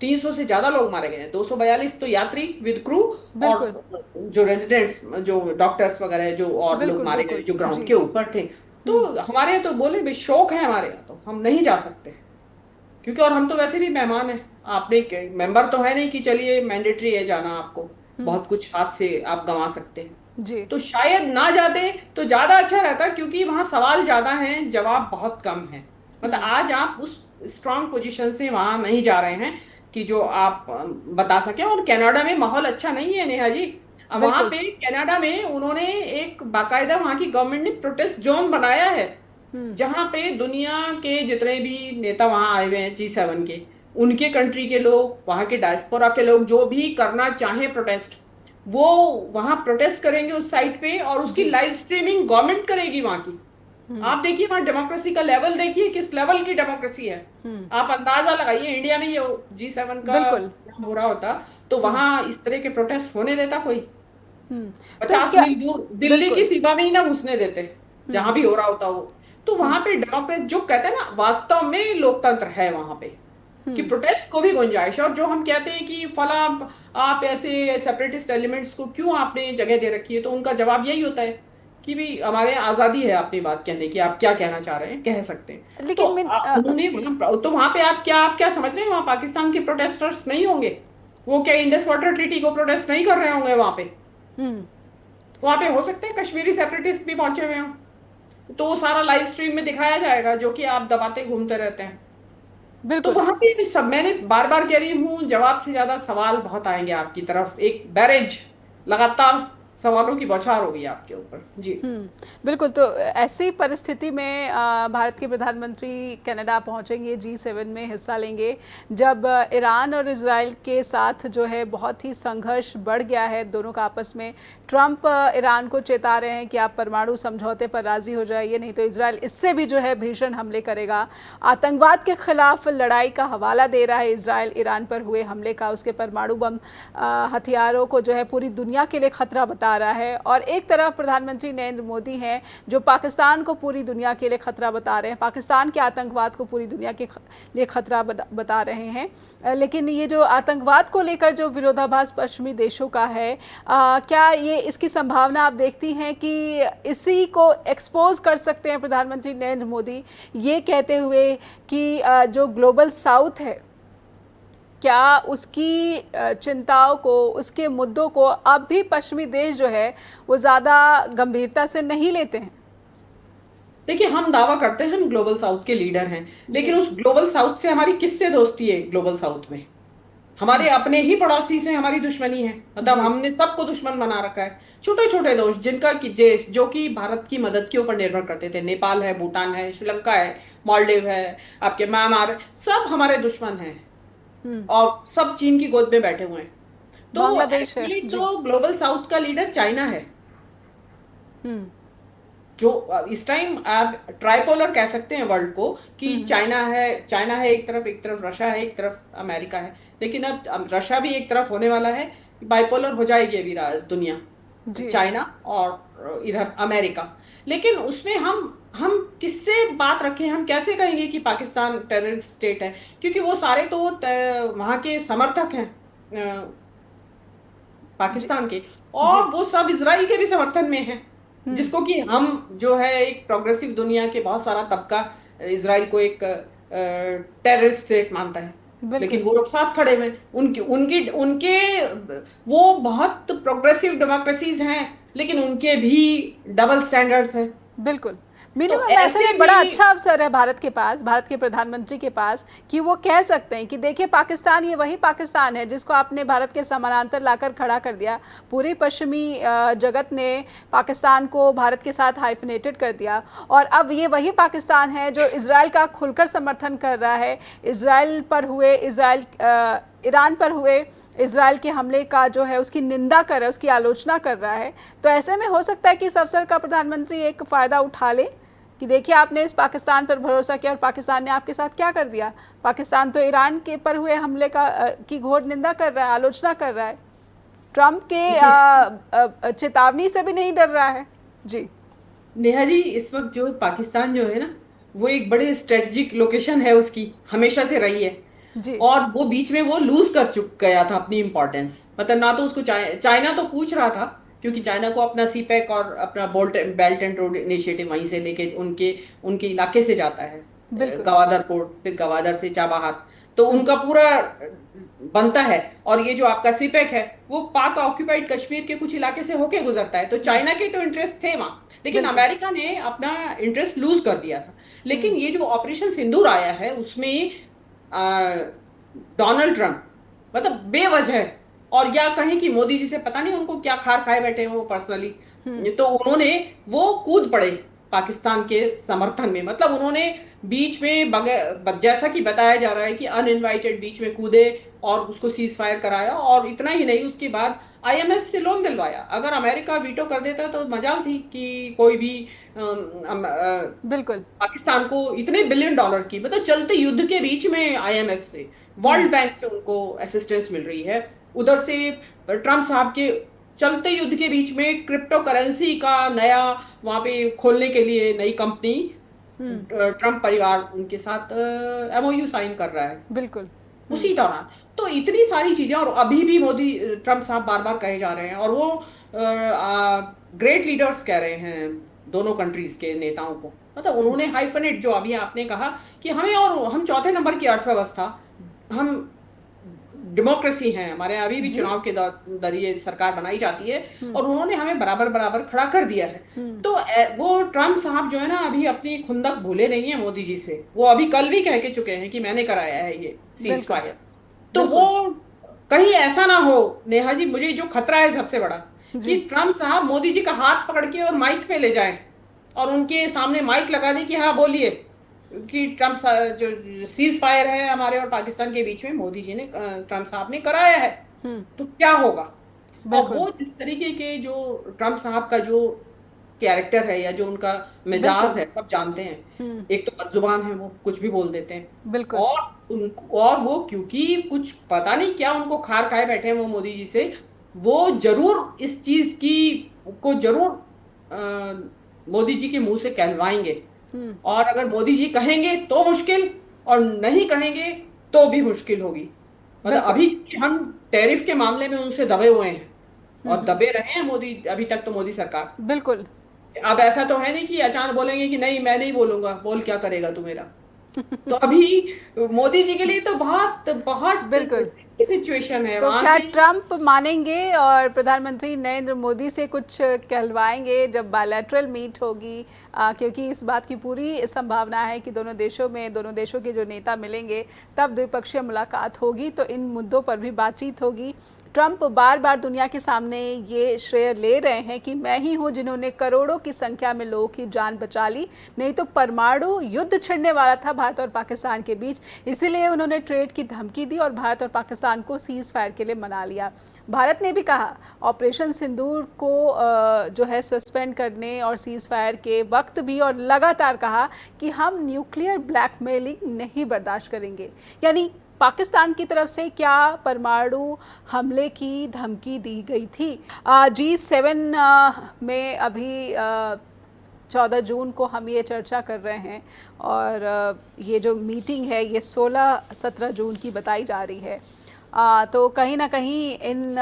300 से ज्यादा लोग मारे गए हैं, 242 तो यात्री विद क्रू, बिल्कुल। और जो रेजिडेंट्स, जो डॉक्टर्स वगैरह, जो और लोग बिल्कुल। मारे गए बिल्कुल। जो ग्राउंड जी। के ऊपर थे। तो हमारे यहाँ तो बोले भी शौक है हमारे यहाँ, तो हम नहीं जा सकते क्योंकि, और हम तो वैसे भी मेहमान हैं, आपने मेंबर तो है नहीं कि चलिए मैंडेटरी है जाना आपको, बहुत कुछ हाथ से आप गंवा सकते हैं। जी। तो शायद ना जाते तो ज्यादा अच्छा रहता, क्योंकि वहां सवाल ज्यादा हैं, जवाब बहुत कम है। मतलब आज आप उस स्ट्रांग पोजीशन से वहां नहीं जा रहे हैं कि जो आप बता सके। और कनाडा में माहौल अच्छा नहीं है नेहा जी। अब वहां बिल्कुल। पे कनाडा में उन्होंने एक बाकायदा, वहां की गवर्नमेंट ने प्रोटेस्ट जोन बनाया है, जहां पे दुनिया के जितने भी नेता वहां आए हुए हैं G7 के, उनके कंट्री के लोग, वहां के डायस्पोरा के लोग, जो भी करना चाहे प्रोटेस्ट, वो वहां प्रोटेस्ट करेंगे उस साइट पे, और उसकी जी। लाइव स्ट्रीमिंग गवर्नमेंट करेगी वहां की। आप देखिए वहां डेमोक्रेसी का लेवल देखिए, किस लेवल की डेमोक्रेसी है। आप अंदाजा लगाइए, इंडिया में ये G7 का बिल्कुल। प्रोग्राम हो रहा होता तो वहां इस तरह के प्रोटेस्ट होने देता कोई? तो 50 क्या? मील दूर दिल्ली की बिल्कुल। सीमा में ही ना घुसने देते, जहां भी हो रहा होता वो। तो वहां पे डेमोक्रेसी, जो कहते हैं ना, वास्तव में लोकतंत्र है वहां पे, कि प्रोटेस्ट को भी गुंजाइश है। और जो हम कहते हैं कि फला आप ऐसे सेपरेटिस्ट एलिमेंट्स को क्यों आपने जगह दे रखी है, तो उनका जवाब यही होता है कि भी हमारे यहाँ आजादी है अपनी बात कहने की, आप क्या कहना चाह रहे हैं कह सकते हैं। तो लेकिन उन्होंने तो वहां पे आप क्या समझ रहे हैं, वहां पाकिस्तान के प्रोटेस्टर्स नहीं होंगे? वो क्या इंडस वाटर ट्रीटी को प्रोटेस्ट नहीं कर रहे होंगे वहां पे? वहां पे हो सकते हैं कश्मीरी सेपरेटिस्ट भी पहुंचे हुए हों, तो वो सारा लाइव स्ट्रीम में दिखाया जाएगा, जो कि आप दबाते घूमते रहते हैं। तो बिल्कुल। वहां पे सब, मैंने बार बार कह रही हूँ, जवाब से ज्यादा सवाल बहुत आएंगे आपकी तरफ, एक बैरेज, लगातार सवालों की बौछार होगी आपके ऊपर जी। बिल्कुल। तो ऐसी परिस्थिति में भारत के प्रधानमंत्री कनाडा पहुंचेंगे, G7 में हिस्सा लेंगे, जब ईरान और इजराइल के साथ जो है बहुत ही संघर्ष बढ़ गया है दोनों का आपस में। ट्रंप ईरान को चेता रहे हैं कि आप परमाणु समझौते पर राज़ी हो जाइए, नहीं तो इजराइल इससे भी जो है भीषण हमले करेगा। आतंकवाद के खिलाफ लड़ाई का हवाला दे रहा है इजराइल ईरान पर हुए हमले का, उसके परमाणु बम हथियारों को जो है पूरी दुनिया के लिए खतरा बता रहा है। और एक तरफ प्रधानमंत्री नरेंद्र मोदी हैं जो पाकिस्तान को पूरी दुनिया के लिए खतरा बता रहे हैं, पाकिस्तान के आतंकवाद को पूरी दुनिया के लिए खतरा बता रहे हैं। लेकिन ये जो आतंकवाद को लेकर जो विरोधाभास पश्चिमी देशों का है, क्या ये इसकी संभावना आप देखती हैं कि इसी को एक्सपोज कर सकते हैं प्रधानमंत्री नरेंद्र मोदी, ये कहते हुए कि जो ग्लोबल साउथ है, क्या उसकी चिंताओं को, उसके मुद्दों को अब भी पश्चिमी देश जो है वो ज़्यादा गंभीरता से नहीं लेते हैं? देखिए, हम दावा करते हैं हम ग्लोबल साउथ के लीडर हैं, लेकिन जी। उस ग्लोबल साउथ से हमारी किससे दोस्ती है? ग्लोबल साउथ में हमारे अपने ही पड़ोसी से हमारी दुश्मनी है। मतलब जी। हमने सबको दुश्मन बना रखा है। छोटे छोटे दोस्त जिनका कि जो कि भारत की मदद के ऊपर निर्भर करते थे, नेपाल है, भूटान है, श्रीलंका है, मालदीव है, आपके म्यांमार, सब हमारे दुश्मन हैं। हम्म। और सब चीन की गोद में बैठे हुए हैं। तो बांग्लादेश है एक्चुअली जी। तो ग्लोबल साउथ का लीडर चाइना है। हम्म। जो इस टाइम आप ट्राइपोलर कह सकते हैं वर्ल्ड को, कि हम्म। चाइना है एक तरफ रशिया है, एक तरफ अमेरिका है। लेकिन अब रशिया भी एक तरफ होने वाला है, बाइपोलर हो जाएगी अभी दुनिया, जी। चाइना और इधर अमेरिका। लेकिन उसमें हम किससे बात रखें? हम कैसे कहेंगे कि पाकिस्तान टेररिस्ट स्टेट है? क्योंकि वो सारे तो वहां के समर्थक हैं जी। पाकिस्तान के, जी। और वो सब इसराइल के भी समर्थन में हैं। हम्म। जिसको कि हम जो है एक प्रोग्रेसिव दुनिया के बहुत सारा तबका इसराइल को एक टेररिस्ट स्टेट मानता है। लेकिन बिल्कुल। वो लोग साथ खड़े हुए हैं। उनके उनके उनके वो बहुत प्रोग्रेसिव डेमोक्रेसीज हैं, लेकिन उनके भी डबल स्टैंडर्ड्स हैं। बिल्कुल। तो मिनिमम ऐसे ऐसे में बड़ा में अच्छा अवसर है भारत के पास, भारत के प्रधानमंत्री के पास, कि वो कह सकते हैं कि देखिए पाकिस्तान ये वही पाकिस्तान है जिसको आपने भारत के समानांतर लाकर खड़ा कर दिया। पूरी पश्चिमी जगत ने पाकिस्तान को भारत के साथ हाइफिनेटेड कर दिया, और अब ये वही पाकिस्तान है जो इजराइल का खुलकर समर्थन कर रहा है। इजराइल पर हुए ईरान पर हुए इजराइल के हमले का जो है उसकी निंदा कर रहा है, उसकी आलोचना कर रहा है। तो ऐसे में हो सकता है कि इस अवसर का प्रधानमंत्री एक फ़ायदा उठा ले कि देखिए आपने इस पाकिस्तान पर भरोसा किया और पाकिस्तान ने आपके साथ क्या कर दिया। पाकिस्तान तो ईरान के पर हुए हमले की घोर निंदा कर रहा है, आलोचना कर रहा है। ट्रंप देखिए के चेतावनी से भी नहीं डर रहा है। जी। नेहा जी, इस वक्त जो पाकिस्तान जो है ना, वो एक बड़े स्ट्रेटजिक लोकेशन है, उसकी हमेशा से रही है। जी। और वो बीच में वो लूज कर चुक गया था अपनी इंपॉर्टेंस। मतलब ना तो उसको चाइना तो पूछ रहा था, क्योंकि चाइना को अपना सीपैक और अपना बेल्ट एंड रोड इनिशिएटिव वहीं से लेके उनके उनके इलाके से जाता है। बिल्कुल। गवादर पोर्ट, फिर गवादर से चाबहार, तो उनका पूरा बनता है। और ये जो आपका सीपैक है, वो पाक ऑक्यूपाइड कश्मीर के कुछ इलाके से होके गुजरता है। तो चाइना के तो इंटरेस्ट थे वहां, लेकिन बिल्कुल। अमेरिका ने अपना इंटरेस्ट लूज कर दिया था। लेकिन ये जो ऑपरेशन सिंदूर आया है, उसमें डोनाल्ड ट्रंप मतलब बेवजह, और या कहें कि मोदी जी से पता नहीं उनको क्या खार खाए बैठे हैं वो पर्सनली, तो उन्होंने वो कूद पड़े पाकिस्तान के समर्थन में। मतलब उन्होंने बीच में बगैर, जैसा कि बताया जा रहा है कि अनइनवाइटेड बीच में कूदे और उसको सीज फायर कराया। और इतना ही नहीं, उसके बाद आईएमएफ से लोन दिलवाया। अगर अमेरिका वीटो कर देता तो मजाल थी कि कोई भी बिल्कुल। पाकिस्तान को इतने बिलियन डॉलर की, मतलब चलते युद्ध के बीच में आईएमएफ से, वर्ल्ड बैंक से उनको असिस्टेंस मिल रही है। उधर से ट्रम्प साहब के चलते युद्ध के बीच में क्रिप्टो करेंसी का नया वहां पे खोलने के लिए नई कंपनी, ट्रम्प परिवार उनके साथ एमओयू साइन कर रहा है बिल्कुल। उसी दौरान। तो इतनी सारी चीजें, और अभी भी मोदी ट्रम्प साहब बार बार कहे जा रहे हैं, और वो ग्रेट लीडर्स कह रहे हैं दोनों कंट्रीज के नेताओं को। मतलब उन्होंने हाइफनेट, जो अभी आपने कहा कि हमें, और हम चौथे नंबर की अर्थव्यवस्था, हम डेमोक्रेसी है, हमारे यहाँ अभी भी जी। चुनाव के जरिए सरकार बनाई जाती है, और उन्होंने हमें बराबर बराबर खड़ा कर दिया है। तो वो ट्रम्प साहब जो है ना, अभी अपनी खुंदक भूले नहीं है मोदी जी से। वो अभी कल भी कह के चुके हैं कि मैंने कराया है ये सीज बिल्कुल। फायर। तो वो बिल्कुल। कहीं ऐसा ना हो नेहा जी, मुझे जो खतरा है सबसे बड़ा, कि जी। ट्रम्प साहब मोदी जी का हाथ पकड़ के और माइक पे ले जाएं, और उनके सामने माइक लगा दें कि हाँ बोलिए, कि जो सीज फायर है हमारे और पाकिस्तान के बीच में, मोदी जी ने, ट्रम्प साहब ने कराया है। तो क्या होगा? और बिल्कुल। वो जिस तरीके के जो ट्रम्प साहब का जो कैरेक्टर है, या जो उनका बिल्कुल। मिजाज है, सब जानते हैं। एक तो बदजुबान है, वो कुछ भी बोल देते हैं। बिल्कुल। और वो क्योंकि कुछ पता नहीं क्या उनको खार खाए बैठे हैं वो मोदी जी से, वो जरूर इस चीज की को जरूर मोदी जी के मुंह से कहलवाएंगे। और अगर मोदी जी कहेंगे तो मुश्किल, और नहीं कहेंगे तो भी मुश्किल होगी। मतलब बिल्कुल। अभी हम टैरिफ के मामले में उनसे दबे हुए हैं, और दबे रहे हैं मोदी, अभी तक तो मोदी सरकार। बिल्कुल। अब ऐसा तो है नहीं कि अचानक बोलेंगे कि नहीं मैं नहीं बोलूंगा, बोल क्या करेगा तू मेरा। तो अभी मोदी जी के लिए तो बहुत बहुत बिल्कुल। सिचुएशन है तो वहां क्या से। ट्रम्प मानेंगे और प्रधानमंत्री नरेंद्र मोदी से कुछ कहलवाएंगे जब बायलैटरल मीट होगी? क्योंकि इस बात की पूरी संभावना है कि दोनों देशों के जो नेता मिलेंगे तब द्विपक्षीय मुलाकात होगी, तो इन मुद्दों पर भी बातचीत होगी। ट्रम्प बार बार दुनिया के सामने ये श्रेय ले रहे हैं कि मैं ही हूँ जिन्होंने करोड़ों की संख्या में लोगों की जान बचा ली, नहीं तो परमाणु युद्ध छिड़ने वाला था भारत और पाकिस्तान के बीच। इसीलिए उन्होंने ट्रेड की धमकी दी और भारत और पाकिस्तान को सीज फायर के लिए मना लिया। भारत ने भी कहा ऑपरेशन सिंदूर को जो है सस्पेंड करने और सीज फायर के वक्त भी, और लगातार कहा कि हम न्यूक्लियर ब्लैकमेलिंग नहीं बर्दाश्त करेंगे। यानी पाकिस्तान की तरफ से क्या परमाणु हमले की धमकी दी गई थी? G7 में अभी 14 जून को हम ये चर्चा कर रहे हैं और ये जो मीटिंग है ये 16-17 जून की बताई जा रही है। तो कहीं ना कहीं इन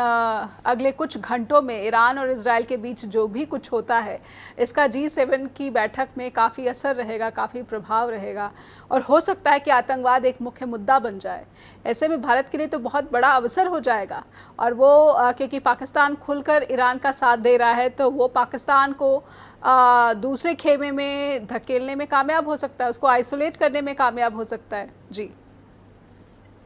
अगले कुछ घंटों में ईरान और इजराइल के बीच जो भी कुछ होता है इसका G7 की बैठक में काफ़ी असर रहेगा, काफ़ी प्रभाव रहेगा, और हो सकता है कि आतंकवाद एक मुख्य मुद्दा बन जाए। ऐसे में भारत के लिए तो बहुत बड़ा अवसर हो जाएगा, और वो क्योंकि पाकिस्तान खुलकर ईरान का साथ दे रहा है तो वो पाकिस्तान को दूसरे खेमे में धकेलने में कामयाब हो सकता है, उसको आइसोलेट करने में कामयाब हो सकता है। जी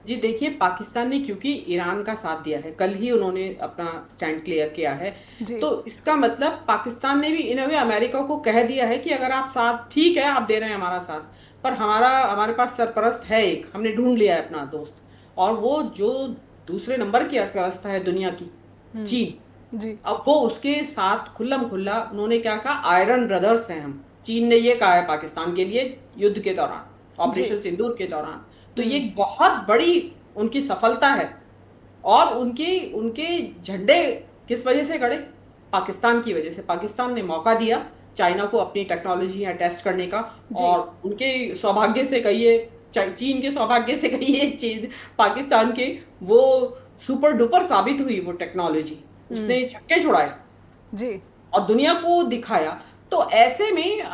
जी देखिए, पाकिस्तान ने क्योंकि ईरान का साथ दिया है, कल ही उन्होंने अपना स्टैंड क्लियर किया है, जी तो इसका मतलब पाकिस्तान ने भी इन अ वे अमेरिका को कह दिया है कि अगर आप साथ, ठीक है आप दे रहे हैं हमारा साथ, पर हमारे पास सरपरस्त है, एक हमने ढूंढ लिया है अपना दोस्त, और वो जो दूसरे नंबर की अर्थव्यवस्था है दुनिया की, चीन। जी अब वो उसके साथ खुल्लम खुल्ला उन्होंने क्या कहा, आयरन ब्रदर्स हैं हम। चीन ने ये कहा है पाकिस्तान के लिए युद्ध के दौरान, जी ऑपरेशन सिंदूर के दौरान। तो ये एक बहुत बड़ी उनकी सफलता है। और उनके उनके झंडे किस वजह से गड़े? पाकिस्तान की वजह से। पाकिस्तान ने मौका दिया चाइना को अपनी टेक्नोलॉजी यहाँ टेस्ट करने का, जी और उनके सौभाग्य से कहिए, चीन के सौभाग्य से कहिए, चीन पाकिस्तान के वो सुपर डुपर साबित हुई वो टेक्नोलॉजी, उसने छक्के छुड़ाए जी और दुनिया को दिखाया। तो ऐसे में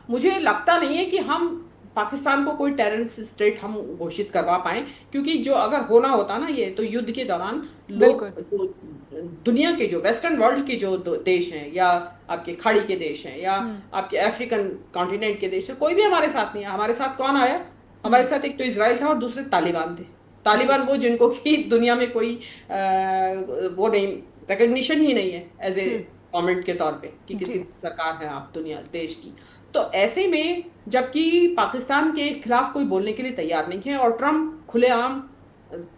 मुझे लगता नहीं है कि हम पाकिस्तान को कोई टेररिस्ट स्टेट हम घोषित करवा पाए, क्योंकि जो अगर होना होता ना ये, तो युद्ध के दौरान लोग बिल्कुल जो दुनिया के जो वेस्टर्न वर्ल्ड के जो देश हैं, या आपके खाड़ी के देश हैं, या आपके अफ्रीकन कॉन्टिनेंट के देश हैं, कोई भी हमारे साथ नहीं है। हमारे साथ कौन आया? हमारे साथ एक तो इसराइल था और दूसरे तालिबान थे। जी तालिबान वो जिनको कि दुनिया में कोई वो नहीं, रिकग्निशन ही नहीं है एज ए गवर्नमेंट के तौर पे कि किसी जी सरकार है आप दुनिया देश की। तो ऐसे में जबकि पाकिस्तान के खिलाफ कोई बोलने के लिए तैयार नहीं है, और ट्रम्प खुलेआम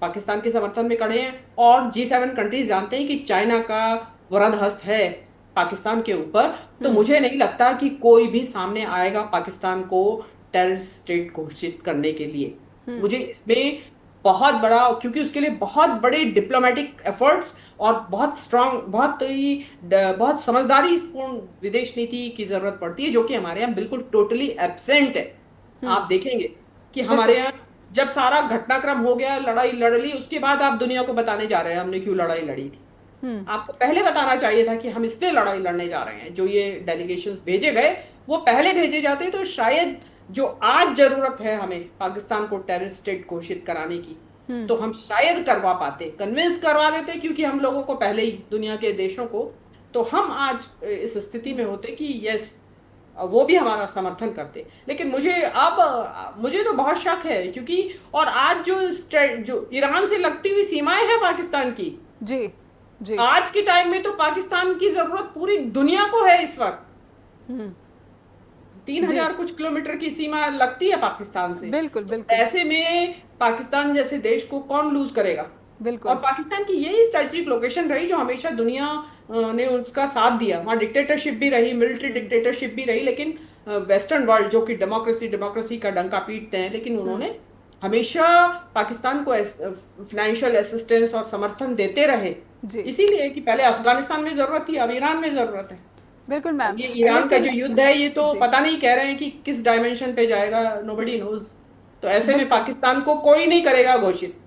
पाकिस्तान के समर्थन में खड़े हैं, और G7 कंट्रीज जानते हैं कि चाइना का वरद हस्त है पाकिस्तान के ऊपर, तो मुझे नहीं लगता कि कोई भी सामने आएगा पाकिस्तान को टेररिस्ट स्टेट घोषित करने के लिए। मुझे इसमें बहुत बड़ा, क्योंकि उसके लिए बहुत बड़े डिप्लोमेटिक एफर्ट्स और बहुत स्ट्रांग, बहुत समझदारी पूर्ण विदेश नीति की जरूरत पड़ती है, जो कि हमारे यहाँ बिल्कुल टोटली एब्सेंट है। आप देखेंगे कि हमारे बिल्कुल यहाँ जब सारा घटनाक्रम हो गया, लड़ाई लड़ ली, उसके बाद आप दुनिया को बताने जा रहे हैं हमने क्यों लड़ाई लड़ी थी। आपको पहले बताना चाहिए था कि हम इसलिए लड़ाई लड़ने जा रहे हैं। जो ये डेलीगेशंस भेजे गए वो पहले भेजे जाते तो शायद जो आज जरूरत है हमें पाकिस्तान को टेररिस्ट स्टेट घोषित कराने की, तो हम शायद करवा पाते, कन्विंस करवा देते, क्योंकि हम लोगों को पहले ही दुनिया के देशों को, तो हम आज इस स्थिति में होते कि यस वो भी हमारा समर्थन करते। लेकिन मुझे तो बहुत शक है, क्योंकि और आज जो ईरान से लगती हुई सीमाएं हैं पाकिस्तान की, जी जी आज के टाइम में तो पाकिस्तान की जरूरत पूरी दुनिया को है इस वक्त। 3000 कुछ किलोमीटर की सीमा लगती है पाकिस्तान से। बिल्कुल तो बिल्कुल ऐसे में पाकिस्तान जैसे देश को कौन लूज करेगा? और बिल्कुल पाकिस्तान की यही स्ट्रेटेजिक लोकेशन रही जो हमेशा दुनिया ने उसका साथ दिया। वहाँ डिक्टेटरशिप भी रही, मिलिट्री डिक्टेटरशिप भी रही, लेकिन वेस्टर्न वर्ल्ड जो कि डेमोक्रेसी का डंका पीटते हैं, लेकिन उन्होंने हमेशा पाकिस्तान को फाइनेंशियल असिस्टेंस और समर्थन देते रहे। जी इसीलिए कि पहले अफगानिस्तान में जरूरत थी, अब ईरान में जरूरत है। बिल्कुल अब मैम। ये ईरान का लेकिन जो युद्ध है, ये तो जी पता नहीं कह रहे हैं कि किस डायमेंशन पे जाएगा, नोबडी नोज। तो ऐसे में बिल्कुल पाकिस्तान को कोई नहीं करेगा घोषित।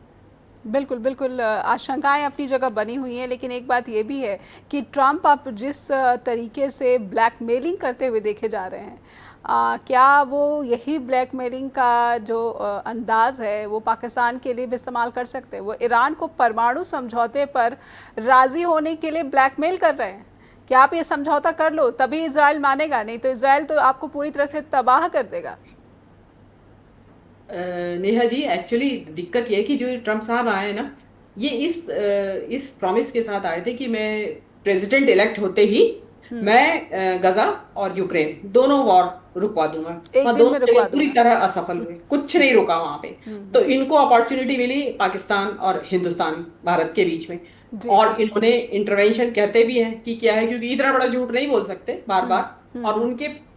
बिल्कुल बिल्कुल आशंकाएं अपनी जगह बनी हुई हैं, लेकिन एक बात ये भी है कि ट्रम्प अब जिस तरीके से ब्लैकमेलिंग करते हुए देखे जा रहे हैं, क्या वो यही ब्लैकमेलिंग का जो अंदाज है वो पाकिस्तान के लिए भी इस्तेमाल कर सकते हैं? वो ईरान को परमाणु समझौते पर राज़ी होने के लिए ब्लैकमेल कर रहे हैं कि आप ये समझौता कर लो तभी इजराइल मानेगा, नहीं तो इजराइल तो आपको पूरी तरह से तबाह कर देगा। नेहा जी, एक्चुअली दिक्कत ये है कि जो ट्रम्प साहब आए हैं ना, ये इस प्रॉमिस के साथ आए थे कि मैं प्रेसिडेंट इलेक्ट होते ही मैं गजा और यूक्रेन दोनों वॉर रुकवा दूंगा। एक वहाँ दिन दोनों में जगह रुकवा पूरी दूंगा। तरह असफल हुए, कुछ नहीं रुका वहां पे। तो इनको अपॉर्चुनिटी मिली पाकिस्तान और हिंदुस्तान भारत के बीच में, जी। और इन्होंने इंटरवेंशन कहते भी हैं कि क्या है, क्योंकि इतना बड़ा झूठ नहीं बोल सकते बार बार। और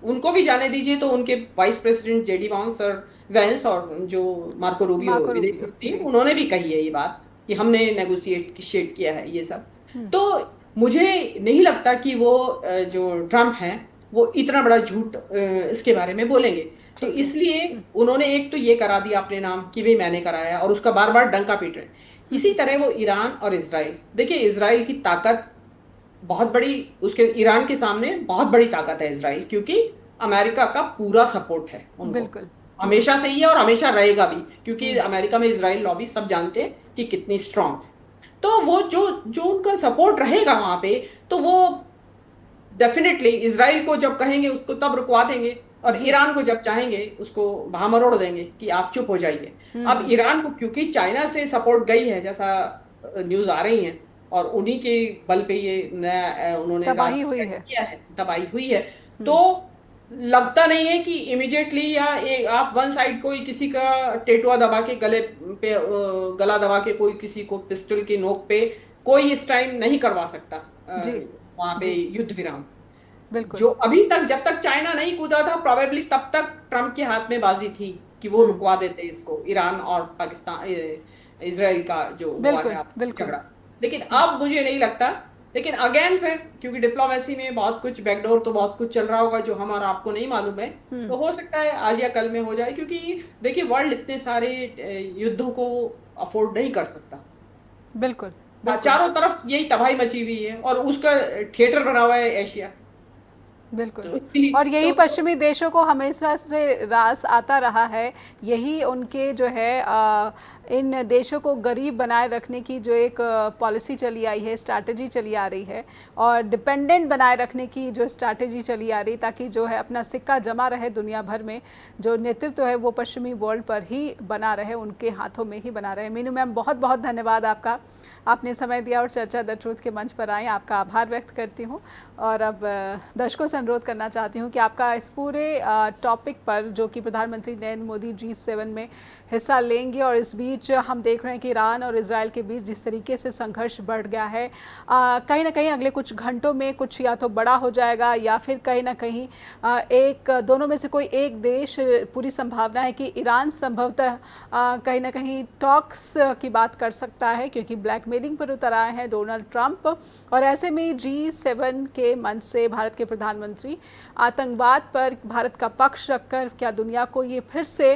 उनको भी जाने दीजिए, तो उनके वाइस प्रेसिडेंट जेडी वेंस और जो मार्को रूबियो मार्को विदेश रूबियो, मंत्री, जी। उन्होंने भी कही है ये बात कि हमने नेगोशिएट किया है ये सब। तो मुझे नहीं लगता कि वो जो ट्रम्प हैं वो इतना बड़ा झूठ इसके बारे में बोलेंगे। तो ठीक है। इसलिए उन्होंने एक तो ये करा दिया अपने नाम कि भाई मैंने कराया, और उसका बार बार डंका पीट रहे हैं। इसी तरह वो ईरान और इसराइल, देखिए इसराइल की ताकत बहुत बड़ी, उसके ईरान के सामने बहुत बड़ी ताकत है इसराइल, क्योंकि अमेरिका का पूरा सपोर्ट है उनको, बिल्कुल। हमेशा से ही है और हमेशा रहेगा भी, क्योंकि अमेरिका में इसराइल लॉबी सब जानते हैं कि कितनी स्ट्रांग है। तो वो जो जो उनका सपोर्ट रहेगा वहां पे, तो वो डेफिनेटली इसराइल को जब कहेंगे उसको तब रुकवा देंगे, और ईरान को जब चाहेंगे उसको वहां मरोड़ देंगे कि आप चुप हो जाइए। अब ईरान को क्योंकि चाइना से सपोर्ट गई है, जैसा न्यूज आ रही है, और उन्हीं के बल पे ये नया उन्होंने तबाही राज हुई सेट है। किया है, तबाही हुई है। तो लगता नहीं है कि इमिडिएटली या आप वन साइड कोई किसी का टेटुआ दबा के गले पे गला दबा के कोई किसी को पिस्टल की नोक पे कोई इस टाइम नहीं करवा सकता जी। वहां पे जी। युद्ध विराम। बिल्कुल। जो अभी तक, जब तक चाइना नहीं कूदा था, प्रोबेबली तब तक ट्रम्प के हाथ में बाजी थी कि वो रुकवा देते इसको, ईरान और पाकिस्तान इसराइल का जो वॉर है, बिल्कुल। बिल्कुल। झगड़ा। लेकिन अब मुझे नहीं लगता। लेकिन अगेन फिर, क्योंकि डिप्लोमेसी में बहुत कुछ बैकडोर तो बहुत कुछ चल रहा होगा जो हम और आपको नहीं मालूम है, तो हो सकता है आज या कल में हो जाए, क्योंकि देखिए वर्ल्ड इतने सारे युद्धों को अफोर्ड नहीं कर सकता। बिल्कुल। बिल्कुल। चारों तरफ यही तबाही मची हुई है, और उसका थिएटर बना हुआ है एशिया। बिल्कुल। तो इसलिए और यही तो पश्चिमी देशों को हमेशा से रास आता रहा है, यही उनके जो है इन देशों को गरीब बनाए रखने की जो एक पॉलिसी चली आई है, स्ट्रैटेजी चली आ रही है, और डिपेंडेंट बनाए रखने की जो स्ट्रैटेजी चली आ रही, ताकि जो है अपना सिक्का जमा रहे दुनिया भर में, जो नेतृत्व है वो पश्चिमी वर्ल्ड पर ही बना रहे, उनके हाथों में ही बना रहे। मीनू मैम, बहुत बहुत धन्यवाद आपका, आपने समय दिया और चर्चा द ट्रूथ के मंच पर आए, आपका आभार व्यक्त करती हूँ। और अब दर्शकों से अनुरोध करना चाहती हूँ कि आपका इस पूरे टॉपिक पर, जो कि प्रधानमंत्री नरेंद्र मोदी G7 में हिस्सा लेंगे, और इस बीच हम देख रहे हैं कि ईरान और इजराइल के बीच जिस तरीके से संघर्ष बढ़ गया है, कहीं ना कहीं अगले कुछ घंटों में कुछ या तो बड़ा हो जाएगा, या फिर कहीं ना कहीं दोनों में से कोई एक देश, पूरी संभावना है कि ईरान संभवतः कहीं ना कहीं टॉक्स की बात कर सकता है, क्योंकि ब्लैकमेलिंग पर उतर आए हैं डोनाल्ड ट्रंप। और ऐसे में G7 के मंच से भारत के प्रधानमंत्री आतंकवाद पर भारत का पक्ष रखकर क्या दुनिया को ये फिर से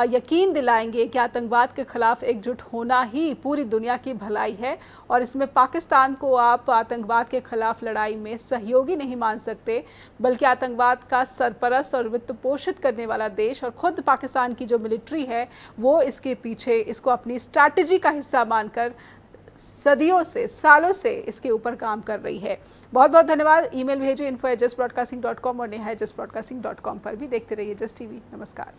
यकीन दिलाएंगे कि आतंकवाद के खिलाफ एकजुट होना ही पूरी दुनिया की भलाई है, और इसमें पाकिस्तान को आप आतंकवाद के खिलाफ लड़ाई में सहयोगी नहीं मान सकते, बल्कि आतंकवाद का सरपरस्त और वित्त पोषित करने वाला देश, और खुद पाकिस्तान की जो मिलिट्री है वो इसके पीछे, इसको अपनी स्ट्रैटेजी का हिस्सा मानकर सदियों से, सालों से इसके ऊपर काम कर रही है। बहुत बहुत धन्यवाद। ईमेल भेजिए info@justbroadcasting.com और neha@justbroadcasting.com पर भी देखते रहिए जस्ट टीवी। नमस्कार।